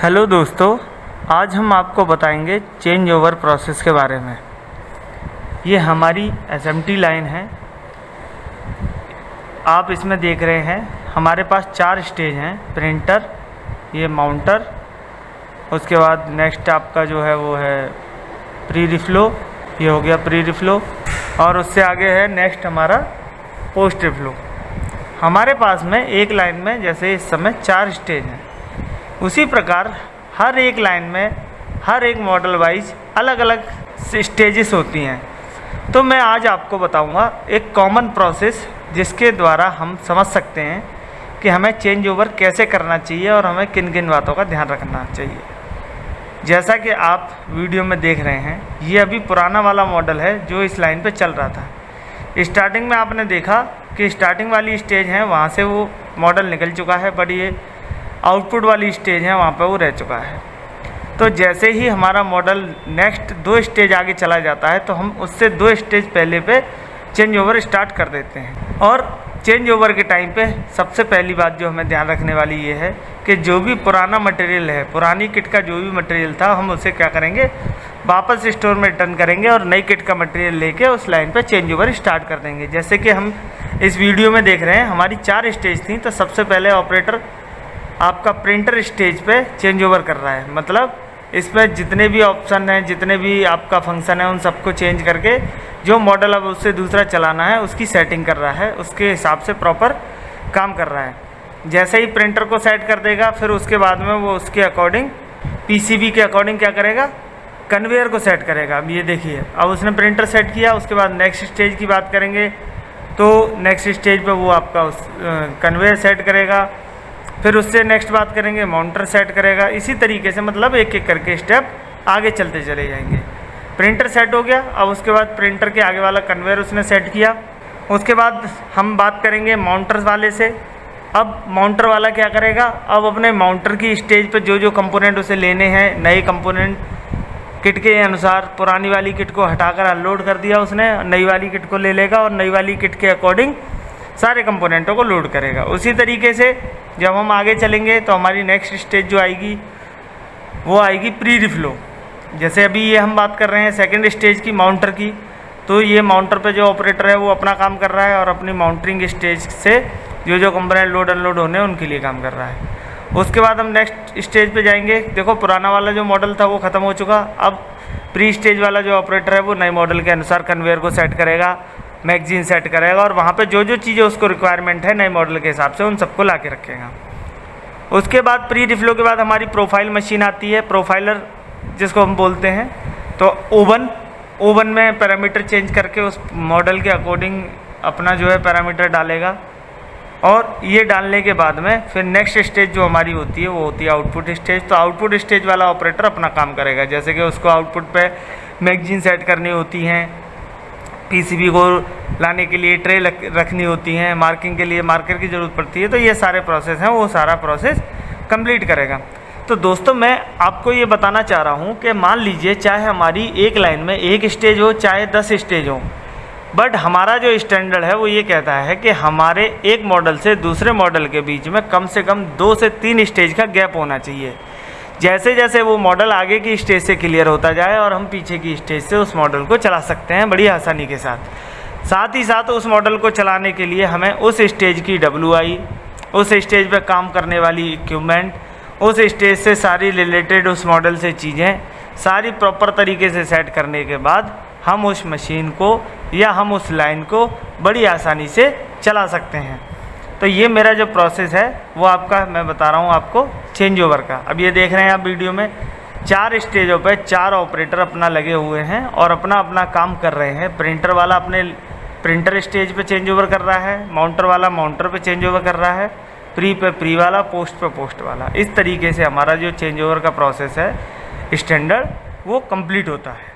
Hello दोस्तों, आज हम आपको बताएंगे चेंज ओवर प्रोसेस के बारे में। ये हमारी एसएमटी लाइन है। आप इसमें देख रहे हैं हमारे पास 4 स्टेज हैं। प्रिंटर, ये माउंटर, उसके बाद नेक्स्ट आपका जो है वो है प्री रिफ्लो, ये हो गया प्री रिफ्लो, और उससे आगे है नेक्स्ट हमारा पोस्ट रिफ्लो। हमारे पास में एक लाइन में जैसे इस समय 4 स्टेज हैं, उसी प्रकार हर एक लाइन में हर एक मॉडल वाइज अलग अलग स्टेजेस होती हैं। तो मैं आज आपको बताऊंगा एक कॉमन प्रोसेस जिसके द्वारा हम समझ सकते हैं कि हमें चेंज ओवर कैसे करना चाहिए और हमें किन किन बातों का ध्यान रखना चाहिए। जैसा कि आप वीडियो में देख रहे हैं, ये अभी पुराना वाला मॉडल है जो इस लाइन पे चल रहा था। स्टार्टिंग में आपने देखा कि स्टार्टिंग वाली स्टेज है, वहाँ से वो मॉडल निकल चुका है, बट ये आउटपुट वाली स्टेज है वहाँ पर वो रह चुका है। तो जैसे ही हमारा मॉडल नेक्स्ट 2 स्टेज आगे चला जाता है तो हम उससे 2 स्टेज पहले पे चेंज ओवर स्टार्ट कर देते हैं। और चेंज ओवर के टाइम पे सबसे पहली बात जो हमें ध्यान रखने वाली ये है कि जो भी पुराना मटेरियल है, पुरानी किट का जो भी मटेरियल था, हम उसे क्या करेंगे, वापस स्टोर में रिटर्न करेंगे और नई किट का मटेरियल लेके उस लाइन पे चेंज ओवर स्टार्ट कर देंगे। जैसे कि हम इस वीडियो में देख रहे हैं, हमारी 4 स्टेज थी। तो सबसे पहले ऑपरेटर आपका प्रिंटर स्टेज पे चेंज ओवर कर रहा है, मतलब इसमें जितने भी ऑप्शन हैं, जितने भी आपका फंक्शन है, उन सबको चेंज करके जो मॉडल अब उससे दूसरा चलाना है उसकी सेटिंग कर रहा है, उसके हिसाब से प्रॉपर काम कर रहा है। जैसे ही प्रिंटर को सेट कर देगा, फिर उसके बाद में वो उसके अकॉर्डिंग पीसीबी के अकॉर्डिंग क्या करेगा, कन्वेयर को सेट करेगा। अब ये देखिए, अब उसने प्रिंटर सेट किया, उसके बाद नेक्स्ट स्टेज की बात करेंगे तो नेक्स्ट स्टेज पे वो आपका उस कन्वेयर सेट करेगा। फिर उससे नेक्स्ट बात करेंगे, माउंटर सेट करेगा। इसी तरीके से मतलब एक एक करके स्टेप आगे चलते चले जाएंगे। प्रिंटर सेट हो गया, अब उसके बाद प्रिंटर के आगे वाला कन्वेयर उसने सेट किया। उसके बाद हम बात करेंगे माउंटर वाले से। अब माउंटर वाला क्या करेगा, अब अपने माउंटर की स्टेज पे जो जो कंपोनेंट उसे लेने हैं, नए कंपोनेंट किट के अनुसार पुरानी वाली किट को हटाकर अनलोड कर दिया उसने, नई वाली किट को ले लेगा और नई वाली किट के अकॉर्डिंग सारे कंपोनेंटों को लोड करेगा। उसी तरीके से जब हम आगे चलेंगे तो हमारी नेक्स्ट स्टेज जो आएगी वो आएगी प्री रिफ्लो। जैसे अभी ये हम बात कर रहे हैं सेकंड स्टेज की, माउंटर की, तो ये माउंटर पे जो ऑपरेटर है वो अपना काम कर रहा है और अपनी माउंटरिंग स्टेज से जो जो कंपोनेंट लोड अनलोड होने उनके लिए काम कर रहा है। उसके बाद हम नेक्स्ट स्टेज पे जाएंगे। देखो, पुराना वाला जो मॉडल था वो ख़त्म हो चुका। अब प्री स्टेज वाला जो ऑपरेटर है वो नए मॉडल के अनुसार कन्वेयर को सेट करेगा, मैगजीन सेट करेगा और वहाँ पे जो जो चीज़ें उसको रिक्वायरमेंट है नए मॉडल के हिसाब से उन सबको ला के रखेगा। उसके बाद प्री रिफ्लो के बाद हमारी प्रोफाइल मशीन आती है, प्रोफाइलर जिसको हम बोलते हैं। तो ओवन में पैरामीटर चेंज करके उस मॉडल के अकॉर्डिंग अपना जो है पैरामीटर डालेगा। और ये डालने के बाद में फिर नेक्स्ट स्टेज जो हमारी होती है वो होती है आउटपुट स्टेज। तो आउटपुट स्टेज वाला ऑपरेटर अपना काम करेगा, जैसे कि उसको आउटपुट पे मैगजीन सेट करनी होती हैं, पीसीबी को लाने के लिए ट्रे रखनी होती हैं, मार्किंग के लिए मार्कर की ज़रूरत पड़ती है। तो ये सारे प्रोसेस हैं, वो सारा प्रोसेस कंप्लीट करेगा। तो दोस्तों, मैं आपको ये बताना चाह रहा हूँ कि मान लीजिए चाहे हमारी एक लाइन में एक स्टेज हो, चाहे 10 स्टेज हो, बट हमारा जो स्टैंडर्ड है वो ये कहता है कि हमारे एक मॉडल से दूसरे मॉडल के बीच में कम से कम 2 से 3 स्टेज का गैप होना चाहिए। जैसे जैसे वो मॉडल आगे की स्टेज से क्लियर होता जाए और हम पीछे की स्टेज से उस मॉडल को चला सकते हैं बड़ी आसानी के साथ ही साथ उस मॉडल को चलाने के लिए हमें उस स्टेज की WI, उस स्टेज पर काम करने वाली इक्विपमेंट, उस स्टेज से सारी रिलेटेड उस मॉडल से चीज़ें सारी प्रॉपर तरीके से सेट करने के बाद हम उस मशीन को या हम उस लाइन को बड़ी आसानी से चला सकते हैं। तो ये मेरा जो प्रोसेस है वो आपका मैं बता रहा हूँ आपको चेंज ओवर का। अब ये देख रहे हैं आप वीडियो में 4 स्टेजों पे 4 ऑपरेटर अपना लगे हुए हैं और अपना अपना काम कर रहे हैं। प्रिंटर वाला अपने प्रिंटर स्टेज पे चेंज ओवर कर रहा है, माउंटर वाला माउंटर पे चेंज ओवर कर रहा है, प्री पे प्री वाला, पोस्ट पे पोस्ट वाला। इस तरीके से हमारा जो चेंज ओवर का प्रोसेस है स्टैंडर्ड वो कंप्लीट होता है।